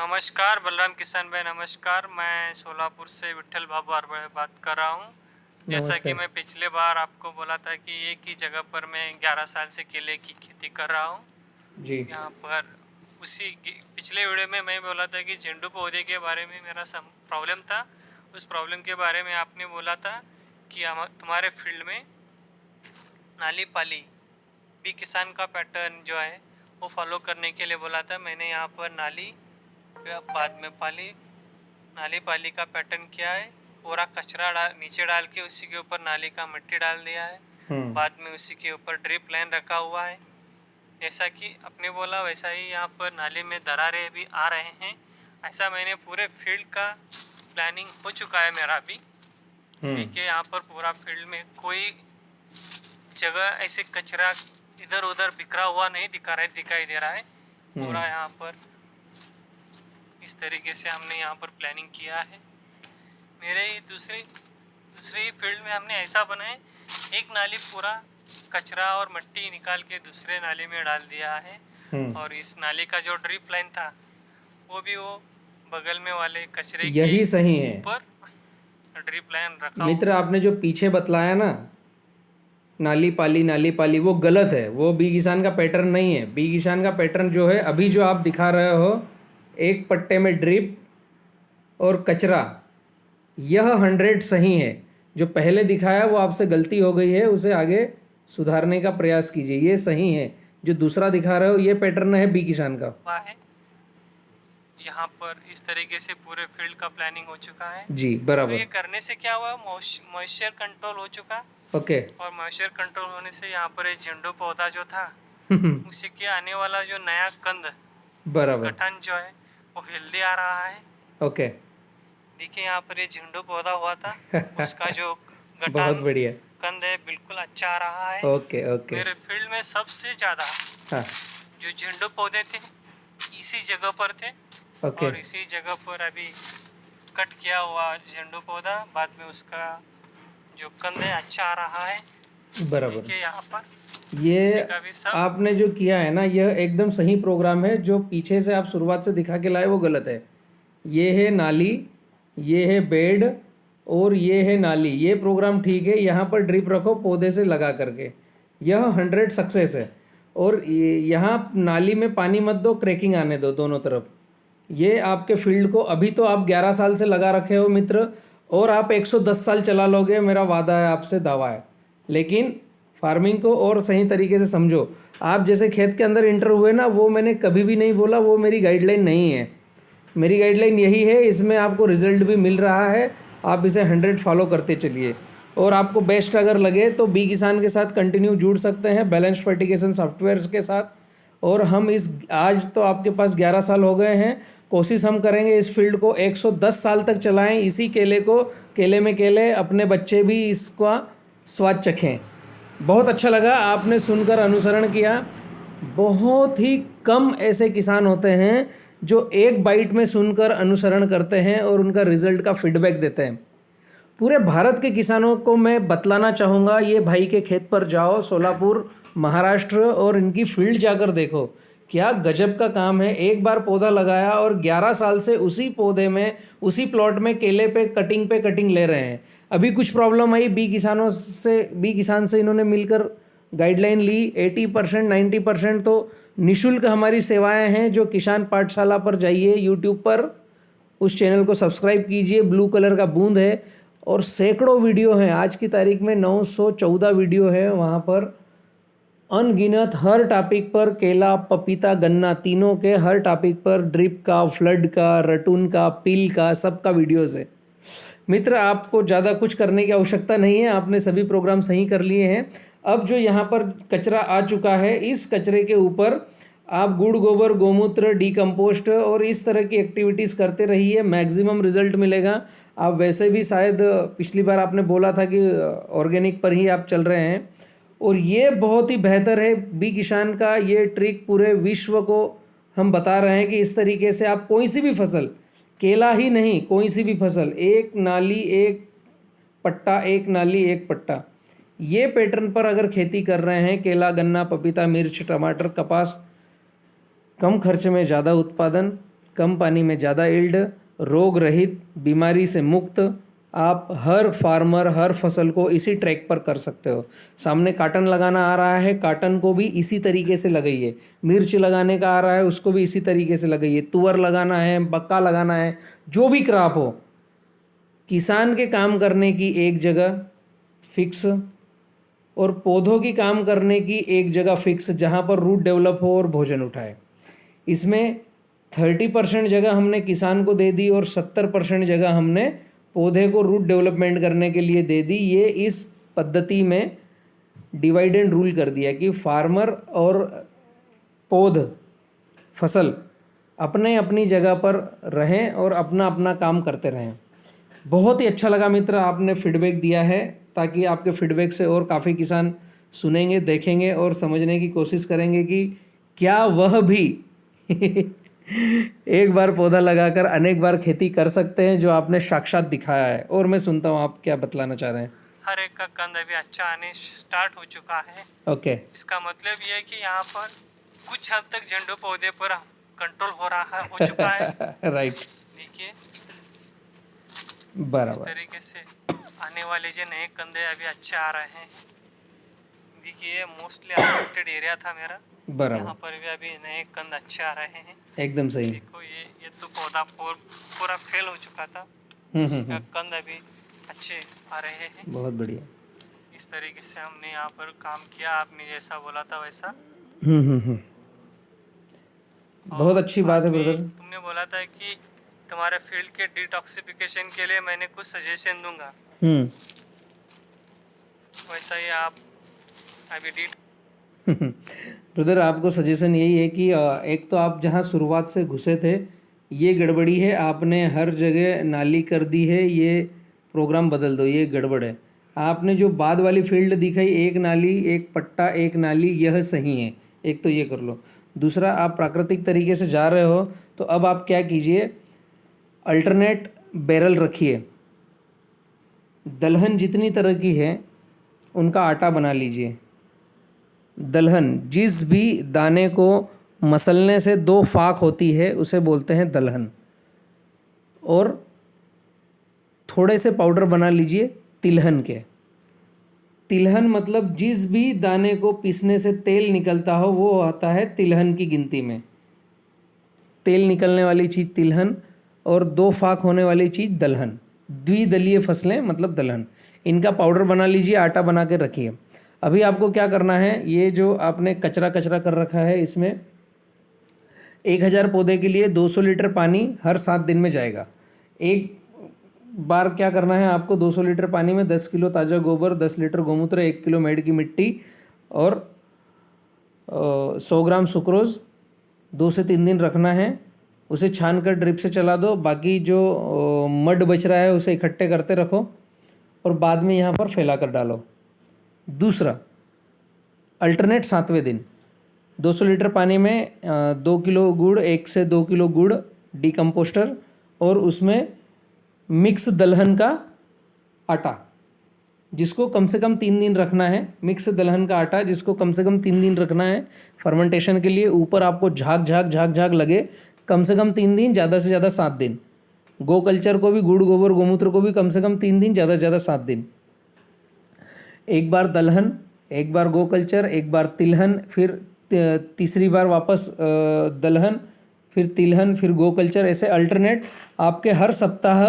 नमस्कार बलराम किसान भाई, नमस्कार। मैं सोलापुर से विट्ठल बाबू आरबड़े बात कर रहा हूँ। जैसा कि नमस्कार। मैं पिछले बार आपको बोला था कि एक ही जगह पर मैं 11 साल से केले की खेती कर रहा हूँ। जी यहाँ पर पिछले वीडियो में मैं बोला था कि झेंडू पौधे के बारे में मेरा प्रॉब्लम था। उस प्रॉब्लम के बारे में आपने बोला था कि तुम्हारे फील्ड में नाली पाली भी किसान का पैटर्न जो है वो फॉलो करने के लिए बोला था। मैंने यहाँ पर बाद में नाली पाली का पैटर्न किया है। पूरा कचरा नीचे डाल के उसी के ऊपर नाली का मिट्टी डाल दिया है। बाद में उसी के ऊपर ड्रिप लाइन रखा हुआ है। जैसा कि आपने बोला वैसा ही यहाँ पर नाली में दरारें भी आ रहे हैं। ऐसा मैंने पूरे फील्ड का प्लानिंग हो चुका है मेरा भी। देखिए यहाँ पर पूरा फील्ड में कोई जगह ऐसे कचरा इधर उधर बिखरा हुआ नहीं दिखाई दे रहा है। पूरा यहाँ पर इस तरीके से हमने यहाँ पर प्लानिंग किया है। मेरे दूसरे फील्ड में हमने ऐसा बनाए, एक नाली पूरा कचरा और मिट्टी निकाल के दूसरे नाली में डाल दिया है। और इस नाली का जो ड्रिप लाइन था वो बगल में वाले कचरे यही सही है ऊपर ड्रिप लाइन रखा। मित्र, आपने जो पीछे बतलाया ना नाली पाली वो गलत है। वो बी किसान का पैटर्न नहीं है। बी किसान का पैटर्न जो है अभी जो आप दिखा रहे हो, एक पट्टे में ड्रिप और कचरा, यह 100 सही है। जो पहले दिखाया वो आपसे गलती हो गई है, उसे आगे सुधारने का प्रयास कीजिए। ये सही है। जो दूसरा दिखा रहे हो ये पैटर्न है बी किसान का। यहाँ पर इस तरीके से पूरे फील्ड का प्लानिंग हो चुका है। जी बराबर। तो ये करने से क्या हुआ, मॉइस्चर कंट्रोल हो चुका। ओके। और मॉइस्चर कंट्रोल होने से यहाँ पर एक झेंडू पौधा जो था उसी के आने वाला जो नया कंद बराबर गठन जो है वो हेल्दी आ रहा है। ओके। देखिए यहाँ पर ये झेंडू पौधा हुआ था उसका जो गठन बहुत बढ़िया कंद है बिल्कुल अच्छा आ रहा है। Okay okay. मेरे फील्ड में सबसे ज्यादा जो झेंडू पौधे थे इसी जगह पर थे। ओके। और इसी जगह पर अभी कट किया हुआ झेंडू पौधा, बाद में उसका जो कंद है अच्छा आ रहा है। बराबर। यहाँ पर ये आपने जो किया है ना, यह एकदम सही प्रोग्राम है। जो पीछे से आप शुरुआत से दिखा के लाए वो गलत है। ये है नाली, ये है बेड और ये है नाली। ये प्रोग्राम ठीक है। यहाँ पर ड्रिप रखो पौधे से लगा करके, यह 100 सक्सेस है। और यहाँ नाली में पानी मत दो, क्रैकिंग आने दो दोनों तरफ। ये आपके फील्ड को अभी तो आप 11 साल से लगा रखे हो मित्र, और आप 110 साल चला लोगे, मेरा वादा है आपसे, दावा है। लेकिन फार्मिंग को और सही तरीके से समझो। आप जैसे खेत के अंदर इंटर हुए ना, वो मैंने कभी भी नहीं बोला, वो मेरी गाइडलाइन नहीं है। मेरी गाइडलाइन यही है, इसमें आपको रिजल्ट भी मिल रहा है। आप इसे 100 फॉलो करते चलिए। और आपको बेस्ट अगर लगे तो बी किसान के साथ कंटिन्यू जुड़ सकते हैं, बैलेंस फर्टिगेशन सॉफ्टवेयर के साथ। और हम आज तो आपके पास 11 साल हो गए हैं। कोशिश हम करेंगे इस फील्ड को 110 साल तक चलाएं। इसी केले में केले, अपने बच्चे भी इसका स्वाद चखें। बहुत अच्छा लगा, आपने सुनकर अनुसरण किया। बहुत ही कम ऐसे किसान होते हैं जो एक बाइट में सुनकर अनुसरण करते हैं और उनका रिजल्ट का फीडबैक देते हैं। पूरे भारत के किसानों को मैं बतलाना चाहूँगा, ये भाई के खेत पर जाओ, सोलापुर महाराष्ट्र, और इनकी फील्ड जाकर देखो। क्या गजब का काम है। एक बार पौधा लगाया और 11 साल से उसी पौधे में, उसी प्लॉट में केले पे कटिंग ले रहे हैं। अभी कुछ प्रॉब्लम आई, बी किसान से इन्होंने मिलकर गाइडलाइन ली। 80% 90% तो निःशुल्क हमारी सेवाएं हैं। जो किसान पाठशाला पर जाइए, यूट्यूब पर उस चैनल को सब्सक्राइब कीजिए, ब्लू कलर का बूंद है, और सैकड़ों वीडियो हैं। आज की तारीख में 914 वीडियो है वहाँ पर, अनगिनत, हर टॉपिक पर, केला पपीता गन्ना तीनों के, हर टॉपिक पर, ड्रिप का, फ्लड का, रटून का, पील का, सबका वीडियोज़ है। मित्र, आपको ज़्यादा कुछ करने की आवश्यकता नहीं है। आपने सभी प्रोग्राम सही कर लिए हैं। अब जो यहाँ पर कचरा आ चुका है, इस कचरे के ऊपर आप गुड़ गोबर गोमूत्र डीकम्पोस्ट और इस तरह की एक्टिविटीज़ करते रहिए, मैक्सिमम रिजल्ट मिलेगा। आप वैसे भी शायद पिछली बार आपने बोला था कि ऑर्गेनिक पर ही आप चल रहे हैं, और ये बहुत ही बेहतर है। बी किसान का ये ट्रिक पूरे विश्व को हम बता रहे हैं कि इस तरीके से आप कोई सी भी फसल, केला ही नहीं, कोई सी भी फसल, एक नाली एक पट्टा, एक नाली एक पट्टा, ये पैटर्न पर अगर खेती कर रहे हैं, केला गन्ना पपीता मिर्च टमाटर कपास, कम खर्च में ज़्यादा उत्पादन, कम पानी में ज़्यादा यील्ड, रोग रहित, बीमारी से मुक्त, आप हर फार्मर हर फसल को इसी ट्रैक पर कर सकते हो। सामने काटन लगाना आ रहा है, काटन को भी इसी तरीके से लगाइए। मिर्च लगाने का आ रहा है, उसको भी इसी तरीके से लगाइए। तुअर लगाना है, मक्का लगाना है, जो भी क्रॉप हो, किसान के काम करने की एक जगह फिक्स और पौधों की काम करने की एक जगह फिक्स, जहाँ पर रूट डेवलप हो और भोजन उठाए। इसमें 30% जगह हमने किसान को दे दी और 70% जगह हमने पौधे को रूट डेवलपमेंट करने के लिए दे दी। ये इस पद्धति में डिवाइड एंड रूल कर दिया कि फार्मर और पौध फसल अपने अपनी जगह पर रहें और अपना अपना काम करते रहें। बहुत ही अच्छा लगा मित्र, आपने फीडबैक दिया है, ताकि आपके फीडबैक से और काफ़ी किसान सुनेंगे, देखेंगे और समझने की कोशिश करेंगे कि क्या वह भी एक बार पौधा लगाकर अनेक बार खेती कर सकते हैं, जो आपने साक्षात दिखाया है। और मैं सुनता हूँ आप क्या बतलाना चाह रहे हैं। हर एक का कंद अभी अच्छा आने स्टार्ट हो चुका है। ओके। इसका मतलब ये है कि यहाँ पर कुछ हद तक झंडू पौधे पर कंट्रोल हो चुका है। राइट, देखिए इस बराबर। तरीके से आने वाले जो नए कंदे अभी अच्छे आ रहे हैं। देखिए मोस्टली अफेक्टेड एरिया था मेरा, यहाँ बराबर, पर भी अभी नए कंद अच्छे आ रहे हैं। एकदम सही। देखो ये तो पौधा पूरा फेल हो चुका था, हम्म, इसका कंद अभी अच्छे आ रहे हैं। बहुत बढ़िया। इस तरीके से हमने यहाँ पर काम किया, आपने जैसा बोला था वैसा। बहुत अच्छी बात है बाद में ब्रदर। तुमने बोला था कि तुम्हारे फील्ड के डिटॉक्सिफिकेशन के लिए मैंने कुछ सजेशन दूंगा, वैसा ही आप अभी ब्रदर, आपको सजेशन यही है कि एक तो आप जहाँ शुरुआत से घुसे थे, ये गड़बड़ी है, आपने हर जगह नाली कर दी है, ये प्रोग्राम बदल दो, ये गड़बड़ है। आपने जो बाद वाली फील्ड दिखाई, एक नाली एक पट्टा एक नाली, यह सही है। एक तो ये कर लो। दूसरा, आप प्राकृतिक तरीके से जा रहे हो, तो अब आप क्या कीजिए, अल्टरनेट बैरल रखिए। दलहन जितनी तरह की है उनका आटा बना लीजिए। दलहन, जिस भी दाने को मसलने से दो फाक होती है उसे बोलते हैं दलहन। और थोड़े से पाउडर बना लीजिए तिलहन के। तिलहन मतलब जिस भी दाने को पीसने से तेल निकलता हो वो आता है तिलहन की गिनती में। तेल निकलने वाली चीज़ तिलहन और दो फाक होने वाली चीज़ दलहन। द्विदलीय फसलें मतलब दलहन। इनका पाउडर बना लीजिए, आटा बना के रखिए। अभी आपको क्या करना है, ये जो आपने कचरा कर रखा है, इसमें 1000 पौधे के लिए 200 लीटर पानी हर 7 दिन में जाएगा। एक बार क्या करना है आपको, 200 लीटर पानी में 10 किलो ताज़ा गोबर, 10 लीटर गोमूत्र, 1 किलो मेड़ की मिट्टी और 100 ग्राम सुक्रोज 2 से 3 दिन रखना है। उसे छान कर ड्रिप से चला दो। बाकी जो मड बच रहा है उसे इकट्ठे करते रखो और बाद में यहाँ पर फैला कर डालो। दूसरा, अल्टरनेट 7वें दिन 200 लीटर पानी में 2 किलो गुड़, 1 से 2 किलो गुड़ डीकम्पोस्टर और उसमें मिक्स दलहन का आटा, जिसको कम से कम 3 दिन रखना है। मिक्स दलहन का आटा जिसको कम से कम 3 दिन रखना है फर्मेंटेशन के लिए। ऊपर आपको झाग लगे, कम से कम 3 दिन, ज़्यादा से ज़्यादा 7 दिन। गो कल्चर को भी, गुड़ गोबर गोमूत्र को भी कम से कम 3 दिन, ज़्यादा से ज़्यादा 7 दिन। एक बार दलहन, एक बार गो कल्चर, एक बार तिलहन, फिर तीसरी बार वापस दलहन, फिर तिलहन, फिर गो कल्चर। ऐसे अल्टरनेट आपके हर सप्ताह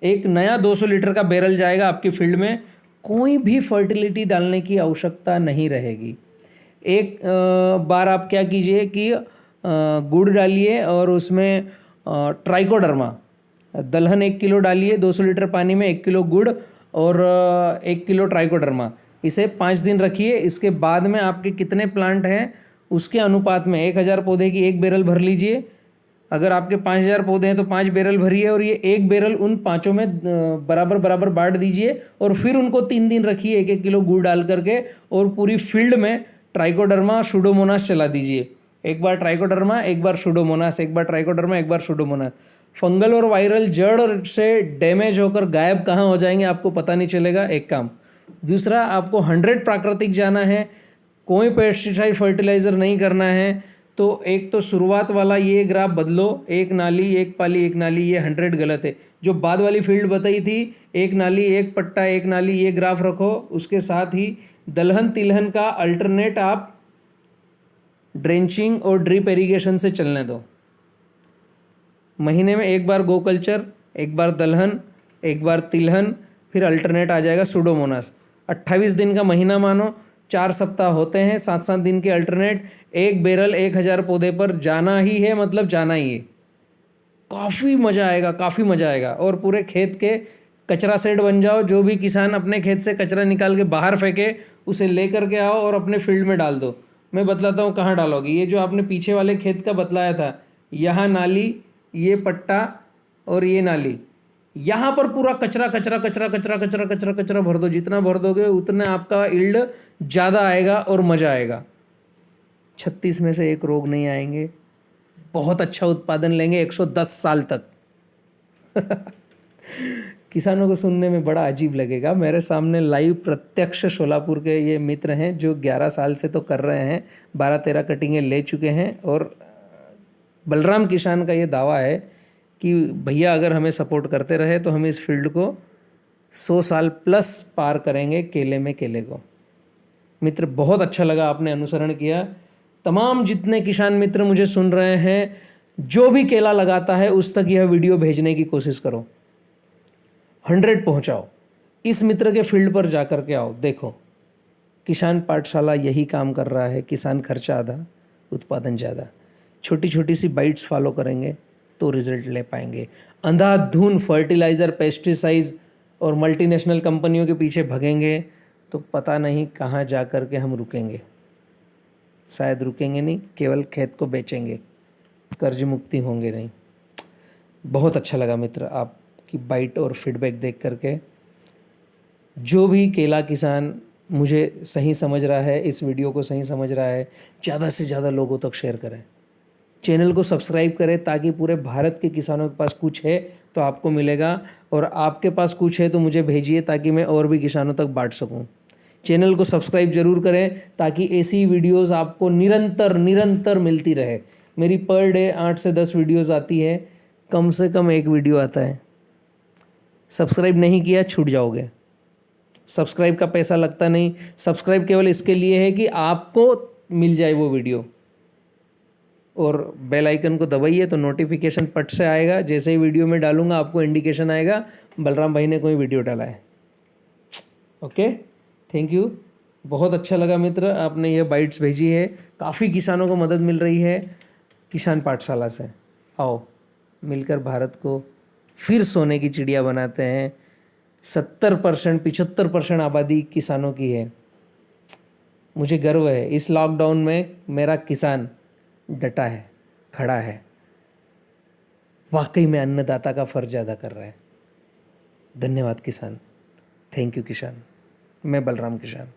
एक नया 200 लीटर का बैरल जाएगा आपकी फील्ड में। कोई भी फर्टिलिटी डालने की आवश्यकता नहीं रहेगी। एक बार आप क्या कीजिए कि गुड़ डालिए और उसमें ट्राइकोडर्मा, दलहन 1 किलो डालिए 200 लीटर पानी में, 1 किलो गुड़ और 1 किलो ट्राइकोडर्मा। इसे 5 दिन रखिए। इसके बाद में आपके कितने प्लांट हैं उसके अनुपात में 1000 पौधे की एक बैरल भर लीजिए। अगर आपके 5000 पौधे हैं तो 5 बैरल भरिए और ये एक बैरल उन पाँचों में बराबर बांट दीजिए और फिर उनको 3 दिन रखिए 1-1 किलो गुड़ डाल करके और पूरी फील्ड में ट्राइकोडर्मा सुडोमोनास चला दीजिए। एक बार ट्राइकोडर्मा, एक बार सुडोमोनास, एक बार ट्राइकोडर्मा, एक बार सुडोमोनास। फंगल और वायरल जड़ से डैमेज होकर गायब कहाँ हो जाएंगे आपको पता नहीं चलेगा, एक काम। दूसरा, आपको 100 प्राकृतिक जाना है, कोई पेस्टिसाइड फर्टिलाइज़र नहीं करना है, तो एक तो शुरुआत वाला ये ग्राफ बदलो, एक नाली एक पाली एक नाली, ये 100 गलत है। जो बाद वाली फील्ड बताई थी, एक नाली एक पट्टा एक नाली, ये ग्राफ रखो। उसके साथ ही दलहन तिलहन का अल्टरनेट आप ड्रेंचिंग और ड्रिप इरिगेशन से चलने दो। महीने में एक बार गो कल्चर, एक बार दलहन, एक बार तिलहन, फिर अल्टरनेट आ जाएगा सुडोमोनास। 28 दिन का महीना मानो, 4 सप्ताह होते हैं, 7-7 दिन के अल्टरनेट। एक बैरल 1000 पौधे पर जाना ही है, मतलब जाना ही है। काफ़ी मज़ा आएगा, काफ़ी मज़ा आएगा। और पूरे खेत के कचरा सेट बन जाओ। जो भी किसान अपने खेत से कचरा निकाल के बाहर फेंके, उसे लेकर के आओ और अपने फील्ड में डाल दो। मैं बतलाता हूँ कहाँ डालोगी। ये जो आपने पीछे वाले खेत का बतलाया था, यहाँ नाली, ये पट्टा और ये नाली, यहाँ पर पूरा कचरा कचरा कचरा कचरा कचरा कचरा कचरा भर दो। जितना भर दोगे उतना आपका यील्ड ज़्यादा आएगा और मज़ा आएगा। 36 में से एक रोग नहीं आएंगे, बहुत अच्छा उत्पादन लेंगे 110 साल तक। किसानों को सुनने में बड़ा अजीब लगेगा। मेरे सामने लाइव प्रत्यक्ष शोलापुर के ये मित्र हैं जो 11 साल से तो कर रहे हैं, 12-13 कटिंगें ले चुके हैं। और बलराम किसान का ये दावा है कि भैया अगर हमें सपोर्ट करते रहे तो हम इस फील्ड को 100 साल प्लस पार करेंगे केले में केले को। मित्र, बहुत अच्छा लगा आपने अनुसरण किया। तमाम जितने किसान मित्र मुझे सुन रहे हैं, जो भी केला लगाता है उस तक यह वीडियो भेजने की कोशिश करो, 100 पहुंचाओ। इस मित्र के फील्ड पर जा कर के आओ, देखो किसान पाठशाला यही काम कर रहा है। किसान खर्चा आधा, उत्पादन ज़्यादा। छोटी छोटी सी बाइट्स फॉलो करेंगे तो रिजल्ट ले पाएंगे। अंधाधुन फर्टिलाइज़र, पेस्टिसाइड्स और मल्टीनेशनल कंपनियों के पीछे भगेंगे तो पता नहीं कहाँ जा कर के हम रुकेंगे। शायद रुकेंगे नहीं, केवल खेत को बेचेंगे, कर्ज मुक्ति होंगे नहीं। बहुत अच्छा लगा मित्र आपकी बाइट और फीडबैक देख करके। जो भी केला किसान मुझे सही समझ रहा है, इस वीडियो को सही समझ रहा है, ज़्यादा से ज़्यादा लोगों तक शेयर करें। चैनल को सब्सक्राइब करें ताकि पूरे भारत के किसानों के पास कुछ है तो आपको मिलेगा, और आपके पास कुछ है तो मुझे भेजिए ताकि मैं और भी किसानों तक बांट सकूं। चैनल को सब्सक्राइब जरूर करें ताकि ऐसी वीडियोस आपको निरंतर मिलती रहे। मेरी पर डे 8 से 10 वीडियोस आती है, कम से कम एक वीडियो आता है। सब्सक्राइब नहीं किया छूट जाओगे। सब्सक्राइब का पैसा लगता नहीं, सब्सक्राइब केवल इसके लिए है कि आपको मिल जाए वो वीडियो। और बेल आइकन को दबाइए तो नोटिफिकेशन पट से आएगा। जैसे ही वीडियो में डालूंगा आपको इंडिकेशन आएगा बलराम भाई ने कोई वीडियो डाला है। Okay, thank you. बहुत अच्छा लगा मित्र, आपने ये बाइट्स भेजी है। काफ़ी किसानों को मदद मिल रही है किसान पाठशाला से। आओ मिलकर भारत को फिर सोने की चिड़िया बनाते हैं। 70% 75% आबादी किसानों की है। मुझे गर्व है इस लॉकडाउन में मेरा किसान डटा है, खड़ा है, वाकई में अन्नदाता का फर्ज अदा कर रहा है। धन्यवाद किसान। थैंक यू किसान। मैं बलराम किसान।